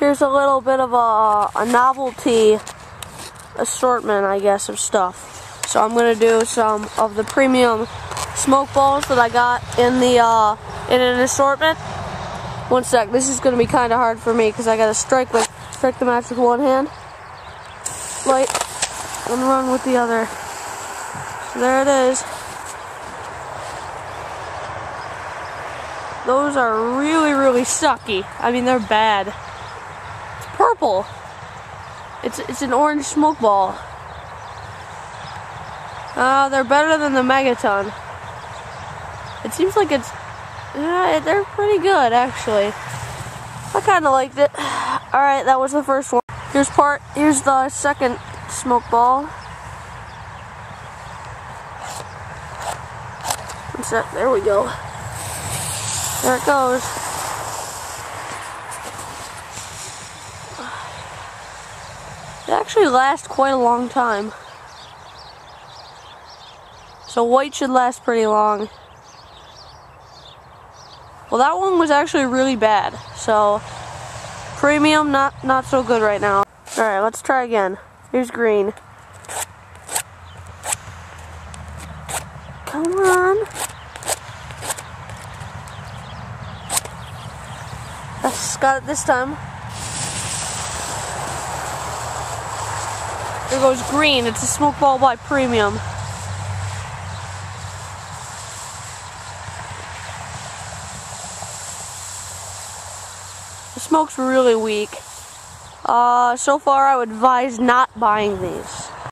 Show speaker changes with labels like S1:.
S1: Here's a little bit of a novelty assortment, I guess, of stuff. So I'm gonna do some of the premium smoke balls that I got in the in an assortment. One sec, this is gonna be kind of hard for me because I gotta strike the match with one hand, light, and run with the other. So there it is. Those are really, really sucky. I mean, they're bad. It's purple. It's an orange smoke ball. They're better than the Megaton. It seems like they're pretty good, actually. I kind of liked it. Alright, that was the first one. Here's the second smoke ball. One sec, there we go. There it goes. They actually last quite a long time. So white should last pretty long. Well, that one was actually really bad. So premium, not so good right now. Alright, let's try again. Here's green. Come on. Got it this time. There goes green. It's a smoke ball by Premium. The smoke's really weak. So far I would advise not buying these.